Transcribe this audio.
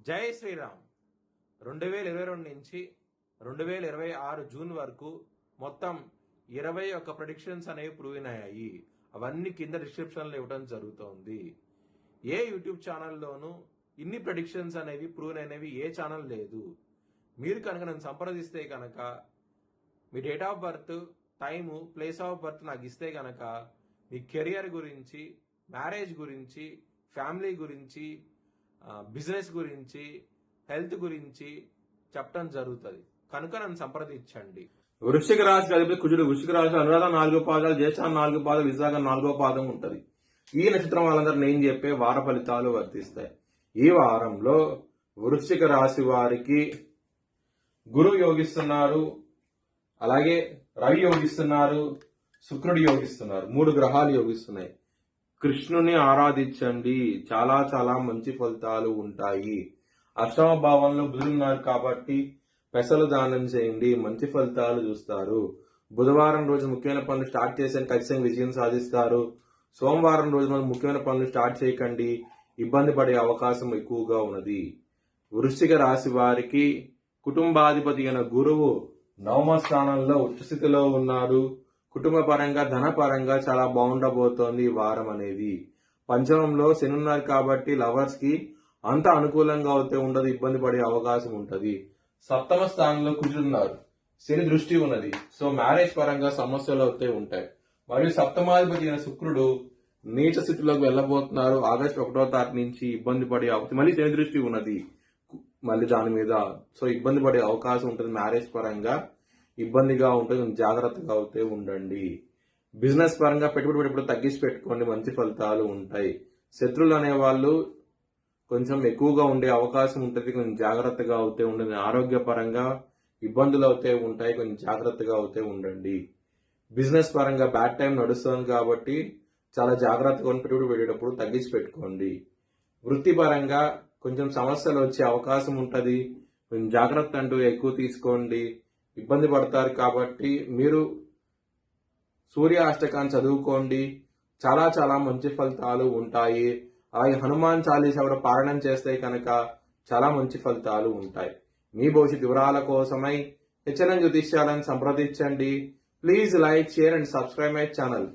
జై శ్రీరామ్. 2022 నుంచి 2026 జూన్ వరకు మొత్తం 21 ప్రెడిక్షన్స్ అనేవి ప్రూవ్ అయ్యాయి. అవన్నీ కింద డిస్క్రిప్షన్లో ఇవ్వడం జరుగుతోంది. ఏ యూట్యూబ్ ఛానల్లోనూ ఇన్ని ప్రెడిక్షన్స్ అనేవి ప్రూవ్ అయినవి ఏ ఛానల్ లేదు. మీరు కనుక నన్ను సంప్రదిస్తే కనుక మీ date of birth, time, place of birth నాకు ఇస్తే కనుక మీ కెరియర్ గురించి, మ్యారేజ్ గురించి, ఫ్యామిలీ గురించి, బిజినెస్ గురించి, హెల్త్ గురించి చెప్పడం జరుగుతుంది. కనుక నన్ను సంప్రదించండి. వృశ్చిక రాశి అధిపతి కుజుడు. వృశ్చిక రాశి అనురాధ 4 పాదాలు, జ్యేష్ఠ 4 పాదాలు, విశాఖ 4వ పాదం ఉంటది. ఈ నక్షత్రం వాళ్ళందరూ నేను చెప్పే వార ఫలితాలు వర్తిస్తాయి. ఈ వారంలో వృశ్చిక రాశి వారికి గురువు యోగిస్తున్నారు, అలాగే రవి యోగిస్తున్నారు, శుక్రుడు యోగిస్తున్నారు. 3 గ్రహాలు యోగిస్తున్నాయి. కృష్ణుని ఆరాధించండి, చాలా చాలా మంచి ఫలితాలు ఉంటాయి. అష్టమ భావంలో బుధులున్నారు కాబట్టి పెసలు దానం చేయండి, మంచి ఫలితాలు చూస్తారు. బుధవారం రోజు ముఖ్యమైన పనులు స్టార్ట్ చేసి ఖచ్చితంగా విజయం సాధిస్తారు. సోమవారం రోజు మనం ముఖ్యమైన పనులు స్టార్ట్ చేయకండి, ఇబ్బంది పడే అవకాశం ఎక్కువగా ఉన్నది. వృశ్చిక రాశి వారికి కుటుంబాధిపతి అయిన గురువు 9వ స్థానంలో ఉచ్చస్థితిలో ఉన్నారు. కుటుంబ పరంగా, ధన పరంగా చాలా బాగుండబోతోంది ఈ వారం అనేది. పంచమంలో శని ఉన్నారు కాబట్టి లవర్స్ కి అంత అనుకూలంగా అయితే ఉండదు, ఇబ్బంది పడే అవకాశం ఉంటది. 7వ స్థానంలో కుజున్నారు, శని దృష్టి ఉన్నది. సో మ్యారేజ్ పరంగా సమస్యలు అయితే ఉంటాయి. మరియు సప్తమాధిపతి అయిన శుక్రుడు నీచ స్థితిలోకి వెళ్ళబోతున్నారు. ఆగస్టు 1వ తారీఖు నుంచి ఇబ్బంది పడే అవకాశం, మళ్ళీ శని దృష్టి ఉన్నది మళ్ళీ దాని మీద. సో ఇబ్బంది పడే అవకాశం ఉంటుంది. మ్యారేజ్ పరంగా ఇబ్బందిగా ఉంటుంది, జాగ్రత్తగా అవుతే ఉండండి. బిజినెస్ పరంగా పెట్టుబడి తగ్గించి పెట్టుకోండి, మంచి ఫలితాలు ఉంటాయి. శత్రువులు అనే వాళ్ళు కొంచెం ఎక్కువగా ఉండే అవకాశం ఉంటుంది, కొంచెం జాగ్రత్తగా అవుతే ఉండండి. ఆరోగ్య పరంగా ఇబ్బందులు అవుతే ఉంటాయి, కొంచెం జాగ్రత్తగా అవుతే ఉండండి. బిజినెస్ పరంగా బ్యాడ్ టైం నడుస్తుంది కాబట్టి చాలా జాగ్రత్తగా పెట్టుబడి పెట్టేటప్పుడు తగ్గించి పెట్టుకోండి. వృత్తి పరంగా కొంచెం సమస్యలు వచ్చే అవకాశం ఉంటుంది, కొంచెం జాగ్రత్త అంటూ ఎక్కువ తీసుకోండి, ఇబ్బంది పడతారు. కాబట్టి మీరు సూర్య అష్టకాన్ని చదువుకోండి, చాలా చాలా మంచి ఫలితాలు ఉంటాయి. అలాగే హనుమాన్ చాలీసా కూడా పారాయణం చేస్తే కనుక చాలా మంచి ఫలితాలు ఉంటాయి. మీ భవిష్యత్ వివరాల కోసమై హెచ్ఎన్ఎన్ జ్యోతిష్యాలను సంప్రదించండి. Please like, share and subscribe my channel.